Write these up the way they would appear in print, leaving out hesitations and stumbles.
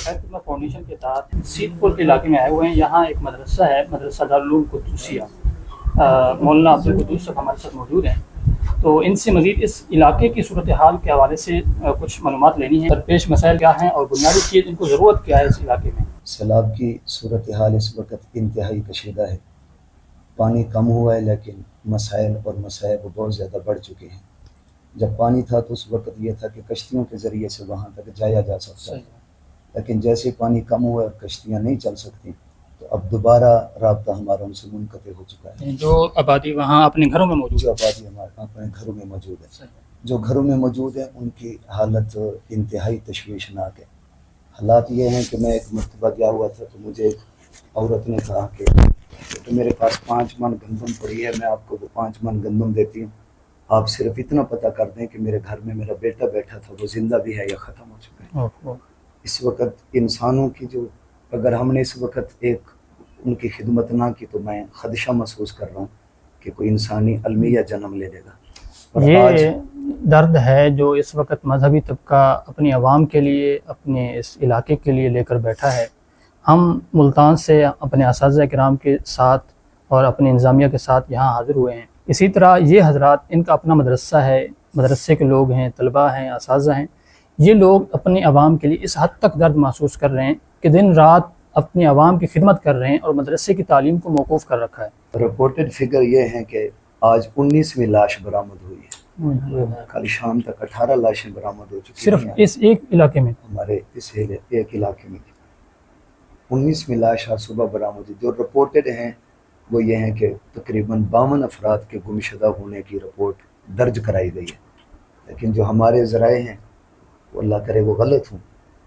खैर खिदमत फाउंडेशन के तहत सीतपुर के इलाके में आए हुए हैं। यहाँ एक मदरसा है, मदरसा दारुल उलूम कुद्दूसिया। मौलाना अब्दुल कुद्दूस साहब हमारे साथ मौजूद हैं, तो इनसे मज़ीद इस इलाके की सूरत हाल के हवाले से कुछ मालूमात लेनी है। दरपेश मसाइल क्या हैं और बुनियादी चीज़ इनको ज़रूरत क्या है इस इलाके में। सैलाब की सूरत हाल इस वक्त इंतहाई कशीदा है। पानी कम हुआ है लेकिन मसाइल और मसाइब बहुत ज़्यादा बढ़ चुके हैं। जब पानी था तो उस वक्त ये था कि कश्तियों के ज़रिए से वहाँ तक जाया जा सकता है, लेकिन जैसे पानी कम हुआ और कश्तियाँ नहीं चल सकती तो अब दोबारा राब्ता हमारा उनसे मुनक़ते हो चुका है। जो आबादी वहाँ अपने घरों में मौजूद जो आबादी हमारे अपने घरों में मौजूद है, जो घरों में मौजूद है उनकी हालत इंतहाई तशवीशनाक है। हालात ये हैं कि मैं एक मरतबा गया हुआ था तो मुझे एक औरत ने कहा कि तो मेरे पास 5 मन गंदम पड़ी है, मैं आपको वो 5 मन गंदम देती हूँ, आप सिर्फ इतना पता कर दें कि मेरे घर में मेरा बेटा बैठा था वो ज़िंदा भी है या ख़त्म हो चुका है। इस वक्त इंसानों की जो अगर हमने इस वक्त एक उनकी खिदमत ना की तो मैं खदशा महसूस कर रहा हूँ कि कोई इंसानी अलमिया जन्म ले लेगा। और ये दर्द है जो इस वक्त मजहबी तबका अपनी आवाम के लिए, अपने इस इलाके के लिए लेकर बैठा है। हम मुल्तान से अपने असातिज़ा किराम के साथ और अपनी इंतज़ामिया के साथ यहाँ हाज़िर हुए हैं। इसी तरह ये हज़रात, इनका अपना मदरसा है, मदरसे के लोग हैं, तलबा हैं, असातिज़ा हैं। ये लोग अपनी आवाम के लिए इस हद तक दर्द महसूस कर रहे हैं कि दिन रात अपनी आवाम की खिदमत कर रहे हैं और मदरसे की तालीम को मौकूफ़ कर रखा है। रिपोर्टेड फिगर ये है कि आज 19वीं लाश बरामद हुई है। कल शाम तक 18 लाशें बरामद हो चुकी हैं सिर्फ इस एक इलाके में, हमारे इस एक इलाके में 19वीं लाश आज सुबह बरामद हुई। जो रिपोर्टेड हैं वो ये हैं कि तकरीबन 52 अफराद के गुमशुदा होने की रिपोर्ट दर्ज कराई गई है, लेकिन जो हमारे ज़राए हैं वो अल्लाह करे वो गलत हों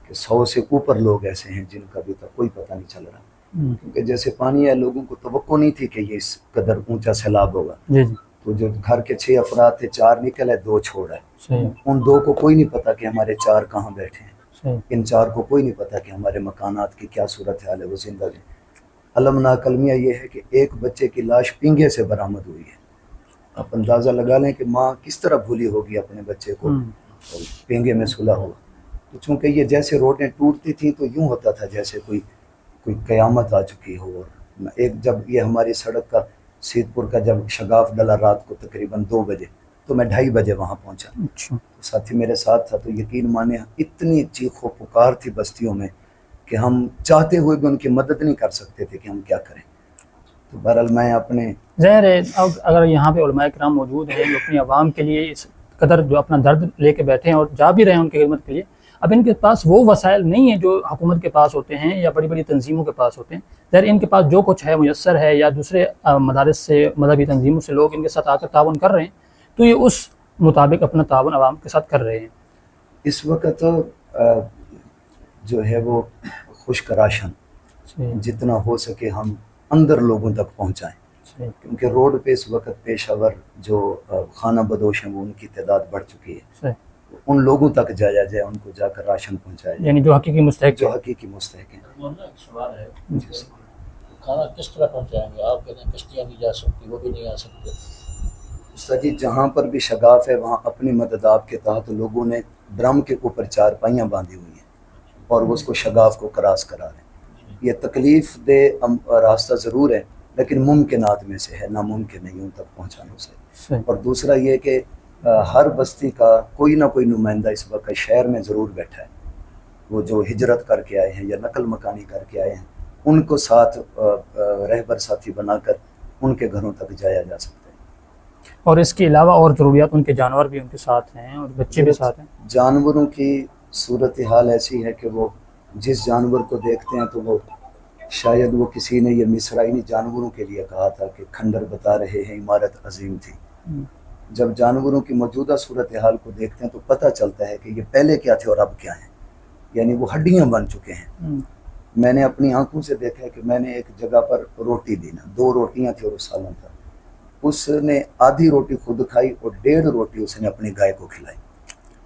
कि 100 से ऊपर लोग ऐसे हैं जिनका अभी तक कोई पता नहीं चल रहा, क्योंकि जैसे पानी है लोगों को तवक्को नहीं थी कि ये इस कदर ऊंचा सैलाब होगा। तो जो घर के 6 अफराद थे, 4 निकल है, 2 छोड़ है। उन 2 को कोई नहीं पता कि हमारे 4 कहाँ बैठे हैं। इन 4 को कोई नहीं पता कि हमारे मकानात की क्या सूरत हाल है, वो जिंदा है। अलमनाक अलमिया ये है कि एक बच्चे की लाश पिंगे से बरामद हुई है। आप अंदाज़ा लगा लें कि माँ किस तरह भूली होगी अपने बच्चे को और पिंगे में सुला हुआ। तो चूँकि ये जैसे रोडें टूटती थी तो यूँ होता था जैसे कोई क़यामत आ चुकी हो। और एक जब ये हमारी सड़क का सीतपुर का जब शगाफ डला रात को तकरीबन 2 बजे तो मैं 2:30 बजे वहाँ पहुँचा। तो साथी मेरे साथ था, तो यकीन माने इतनी चीखो पुकार थी बस्तियों में कि हम चाहते हुए भी उनकी मदद नहीं कर सकते थे कि हम क्या करें। तो बहरहाल मैं अपने ज़ाहिर है अब अगर यहाँ पे उलमाए किराम मौजूद हैं जो अपनी आवाम के लिए इस कदर जो अपना दर्द लेके बैठे हैं और जा भी रहे हैं उनकी खिदमत के लिए, अब इनके पास वो वसाइल नहीं है जो हुकूमत के पास होते हैं या बड़ी बड़ी तंजीमों के पास होते हैं। ज़ाहिर इनके पास जो कुछ है मुयस्सर है या दूसरे मदारिस से, मजहबी तंजीमों से लोग इनके साथ आकर तावन कर रहे हैं, तो ये उस मुताबिक अपना तावन आवाम के साथ कर रहे हैं। इस वक्त जो है वो खुश्क राशन जितना हो सके हम अंदर लोगों तक पहुँचाएँ, क्योंकि रोड पे इस वक्त पेशावर जो खाना बदोश हैं वो उनकी तादाद बढ़ चुकी है। उन लोगों तक जाया जाए, उनको जाकर राशन पहुँचाया जाए, यानी जो हकीकी मुस्तहिक हैं। सवाल है, खाना किस तरह पहुँचाएंगे? आप कहते हैं कश्तियाँ नहीं जा सकती, वो भी नहीं आ सकते। सजी जहाँ पर भी शगाफ है वहाँ अपनी मदद आपके तहत लोगों ने ड्रम के ऊपर 4 पहियाँ बांधी हुई हैं और वो उसको शगाफ को क्रॉस करा रहे हैं। ये तकलीफ़ दे रास्ता ज़रूर है लेकिन मुमकिनात में से है, नामुमकिन नहीं उन तक पहुँचाने से। और दूसरा ये कि हर बस्ती का कोई ना कोई नुमाइंदा इस वक्त शहर में ज़रूर बैठा है, वो जो हिजरत करके आए हैं या नकल मकानी करके आए हैं, उनको साथ रहबर साथी बनाकर उनके घरों तक जाया जा सकता है। और इसके अलावा और ज़रूरियात उनके जानवर भी उनके साथ हैं और बच्चे भी साथ हैं। जानवरों की सूरत हाल ऐसी है कि वो जिस जानवर को देखते हैं तो वो शायद वो किसी ने ये मिसराइनी जानवरों के लिए कहा था कि खंडर बता रहे हैं इमारत अजीम थी। जब जानवरों की मौजूदा सूरत हाल को देखते हैं तो पता चलता है कि ये पहले क्या थे और अब क्या हैं, यानी वो हड्डियाँ बन चुके हैं। मैंने अपनी आंखों से देखा है कि मैंने एक जगह पर रोटी दी ना, 2 रोटियाँ थी और सालन था, उसने आधी रोटी खुद खाई और 1.5 रोटी उसने अपनी गाय को खिलाई।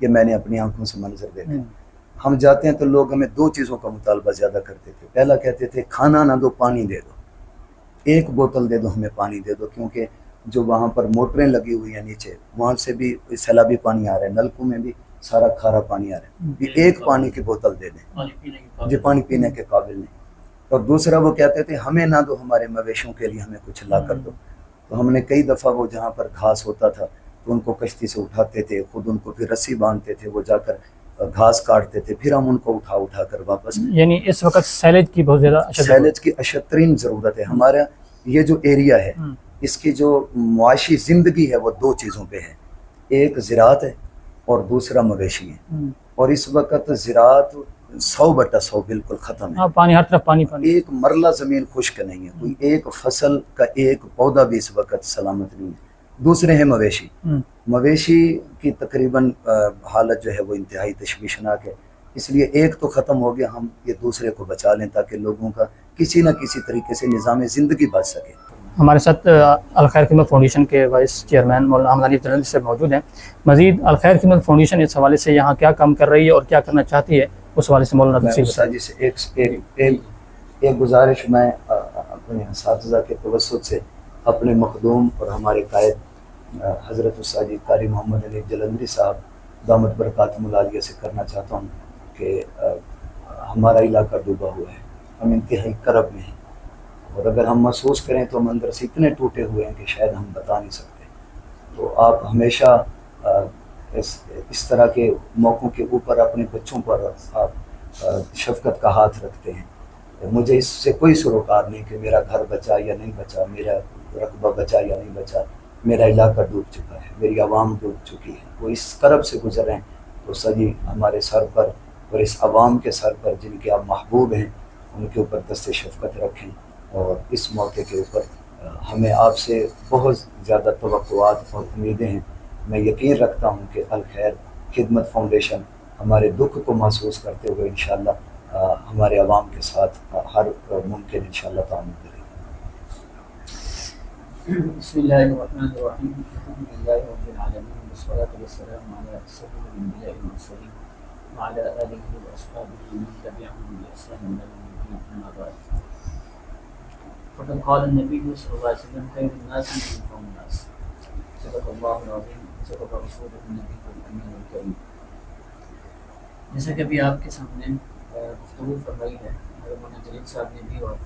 ये मैंने अपनी आंखों से मंजर देखा। हम जाते हैं तो लोग हमें 2 चीज़ों का मुतालबा ज़्यादा करते थे। पहला कहते थे खाना ना दो, पानी दे दो, 1 बोतल दे दो, हमें पानी दे दो, क्योंकि जो वहाँ पर मोटरें लगी हुई हैं नीचे वहाँ से भी सैलाबी पानी आ रहा है, नलकों में भी सारा खारा पानी आ रहा है, ये एक पानी की बोतल दे दें, पानी पीने की जो पानी पीने के काबिल नहीं। और दूसरा वो कहते थे हमें ना दो, हमारे मवेशियों के लिए हमें कुछ ला कर दो। तो हमने कई दफ़ा वो जहाँ पर घास होता था तो उनको कश्ती से उठाते थे, खुद उनको फिर रस्सी बांधते थे, वो जाकर घास काटते थे, फिर हम उनको उठा कर वापस। यानी इस वक्त सैलेज की बहुत ज़्यादा सैलेज की अशतरीन ज़रूरत है। हमारा ये जो एरिया है इसकी जो मुआशी ज़िंदगी है वो दो चीज़ों पे है, एक ज़राअत है और दूसरा मवेशी है। और इस वक्त ज़राअत 100/100 बिल्कुल ख़त्म है। हाँ, पानी हर तरफ पानी पानी। एक मरला ज़मीन खुश्क नहीं है, कोई एक फसल का एक पौधा भी इस वक्त सलामत नहीं है। दूसरे हैं मवेशी। मवेशी की तकरीबन हालत जो है वो इंतहाई तशवीशनाक है, इसलिए एक तो ख़त्म हो गया, हम ये दूसरे को बचा लें ताकि लोगों का किसी न किसी तरीके से निज़ाम ज़िंदगी बच सके। हमारे साथ अल खैर खिदमत फाउंडेशन के वाइस चेयरमैन मौलाना अहमद हनीफ जलंधरी से मौजूद हैं। मज़ीद अल खैर खिदमत फाउंडेशन इस हवाले से यहाँ क्या काम कर रही है और क्या करना चाहती है, उस हवाले से मौलाना मैं उस्ताद जी से एक गुजारिश मैं अपने असातिज़ा के तवस्सुत से अपने मखदूम और हमारे कायद हज़रत उस्ताद जी कारी मोहम्मद हनीफ जलंधरी साहब दामत बरकातुहुल आलिया से करना चाहता हूँ कि हमारा इलाका डूबा हुआ है, हम इंतहाई करब में हैं, और अगर हम महसूस करें तो हम अंदर से इतने टूटे हुए हैं कि शायद हम बता नहीं सकते। तो आप हमेशा इस तरह के मौक़ों के ऊपर अपने बच्चों पर आप शफ़क़त का हाथ रखते हैं। मुझे इससे कोई सरोकार नहीं कि मेरा घर बचा या नहीं बचा, मेरा रकबा बचा या नहीं बचा, मेरा इलाका डूब चुका है, मेरी आवाम डूब चुकी है। वो इस करब से गुजरें तो सजी हमारे सर पर और इस आवाम के सर पर जिनके आप महबूब हैं उनके ऊपर दस्ते शफ़क़त रखें। और इस मौके के ऊपर हमें आपसे बहुत ज़्यादा तवक्कुआत और उम्मीदें हैं। मैं यकीन रखता हूँ कि अल खैर खिदमत फाउंडेशन हमारे दुख को महसूस करते हुए इंशाअल्लाह हमारे आवाम के साथ हर मुमकिन इंशाअल्लाह ताअम्मुल करेगी। बिस्मिल्लाहिर्रहमानिर्रहीम, अल्हम्दुलिल्लाहि रब्बिल आलमीन, वस्सलातु वस्सलामु अला सय्यिदिल अंबिया'i वल मुरसलीन व अला आलिहि व अस्हाबिहि व मन तबिअहुम bi ihsanin इला यौमिद्दीन, अम्मा बाद। फ़क़द क़ाल अन्नबिय्यु सल्लल्लाहु अलैहि वसल्लम खैरुन नासि अनफ़अहुन नास, सदक़ल्लाहुल अज़ीम, सदक़ रसूलुहुन नबिय्युल अमीनुल करीम। जैसा कि अभी आपके सामने गुफ्तगू फरमाई है मौलाना जलील साहब ने भी और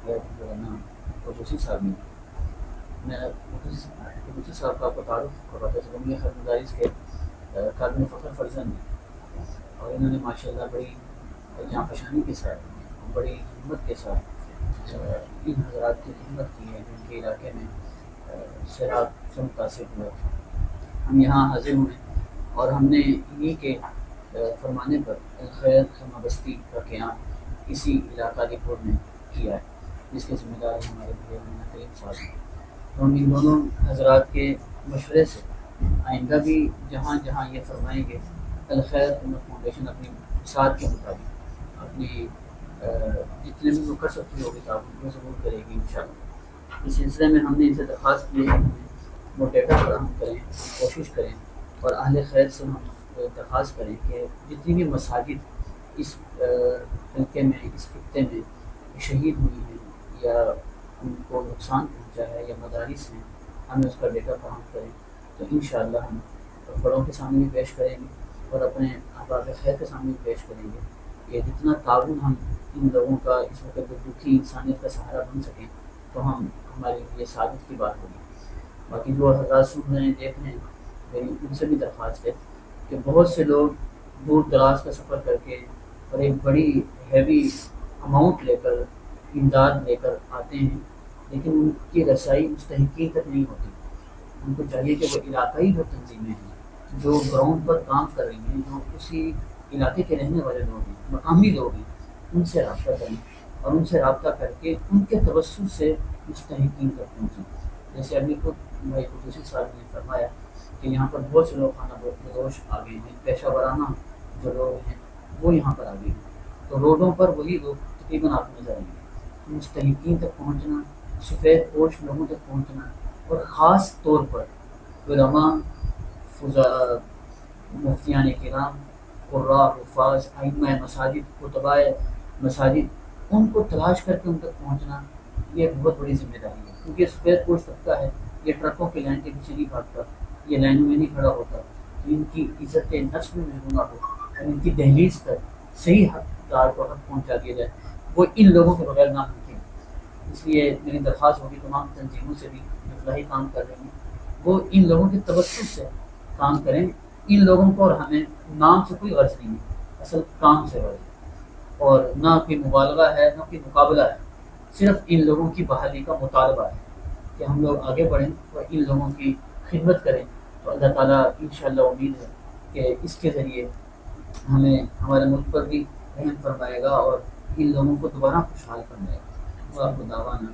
मौलाना क़ुदूसी साहब ने, मैं क़ुदूसी साहब का आपको तारुफ़ करवाता चलूँ। ये खैर मदारिस के काबिल फ़ख्र फ़र्ज़ंद हैं और इन्होंने माशाअल्लाह बड़ी जाँफशानी के साथ, बड़ी हिम्मत के साथ इन हज़रात की खिदमत की है जिनके इलाके में सैलाब से मुतासिर हुआ। हम यहाँ हाजिर हुए और हमने इन्हीं के फरमाने पर खैर खैमा बस्ती का क़याम इसी इलाका रिपोर्ट में किया है, जिसके ज़िम्मेदार हमारे मौलाना करीम साहब हैं। तो हम इन दोनों हज़रात के मशवरे से आइंदा भी जहाँ जहाँ ये फरमाएंगे अल खैर खिदमत फाउंडेशन अपनी साथ के मुताबिक अपनी जितने भी वो कर सकती होगी तो वो ज़रूर करेगी इंशाअल्लाह। इस सिलसिले में हमने इनसे दरख्वास्त की है कि वो डेटा फराहम करें, कोशिश करें और अहले खैर से हम दरख्वास्त करें कि जितनी भी मसाजिद इस हल्के में, इस खित्ते में शहीद हुई हैं या उनको नुकसान पहुँचा है या मदारिस हैं, हमें उसका डेटा फराहम करें तो इंशाअल्लाह हम बड़ों के सामने भी पेश करेंगे और अपने अहबाब खैर के सामने भी पेश करेंगे कि जितना ताउन हम इन लोगों का इस वक्त दुखी इंसानियत का सहारा बन सकें तो हम हमारे लिए साबित की बात होगी। बाकी जो हज़रात सुन रहे हैं, देख रहे हैं, मेरी उनसे भी दरख्वास्त है कि बहुत से लोग दूर दराज का सफ़र करके और एक बड़ी हैवी अमाउंट लेकर, इमदाद लेकर आते हैं, लेकिन उनकी रसाई मुस्तहिकीन तक नहीं होती। उनको चाहिए कि वो इलाकाई जो तंजीमें हैं, जो ग्राउंड पर काम कर रही हैं, जो उसी इलाके के रहने वाले लोग हैं, मकामी लोग हैं, उनसे रब्ता करें और उनसे रब्ता करके उनके तवस्सुल से मुस्तहिकीन तक पहुँचें। जैसे अभी खुद भाई क़ुदूसी साहब ने फरमाया कि यहाँ पर बहुत से लोग खाना बदोश आ गए हैं, पेशा वराना जो लोग हैं वो यहाँ पर आ गए हैं, तो रोडों पर वही लोग तकरीबन आपको नजर आएंगे। मुस्तहिकीन तक पहुँचना, सफ़ेद पोश लोगों तक पहुँचना और ख़ास तौर पर उलमा, मुफ्तियान किराम, कुर्रा, हुफ़ाज़, आइम्मा मसाजिद, खुतबाए मसाजिद, उनको तलाश करके उन तक पहुँचना ये एक बहुत बड़ी जिम्मेदारी है। क्योंकि सफ़ेद पोश तबका है, ये ट्रकों की लाइन के पीछे नहीं भागता, ये लाइनों में नहीं खड़ा होता, ان کی عزت نفس میں محروم نہ ہو اور ان کی دہلیز پر صحیح حقدار کو حق پہنچا دیا جائے، وہ ان لوگوں کے بغیر ناممکن ہے۔ اس لیے میری درخواست ہوگی تمام تنظیموں سے بھی جو فلاحی کام کر رہی ہیں، وہ ان لوگوں کے توسط سے کام کریں۔ ان لوگوں کو اور ہمیں نام سے کوئی غرض نہیں ہے، اصل کام سے غرض ہے، اور نہ کوئی مبالغہ ہے نہ کوئی مقابلہ ہے، صرف ان لوگوں کی بحالی کا مطالبہ ہے کہ ہم لوگ آگے بڑھیں اور ان لوگوں کی خدمت کریں، تو اللہ تعالیٰ انشاءاللہ امید ہے کہ اس کے ذریعے ہمیں ہمارے ملک پر بھی رحم فرمائے گا اور ان لوگوں کو دوبارہ خوشحال فرمائے گا۔ وآخر دعوانا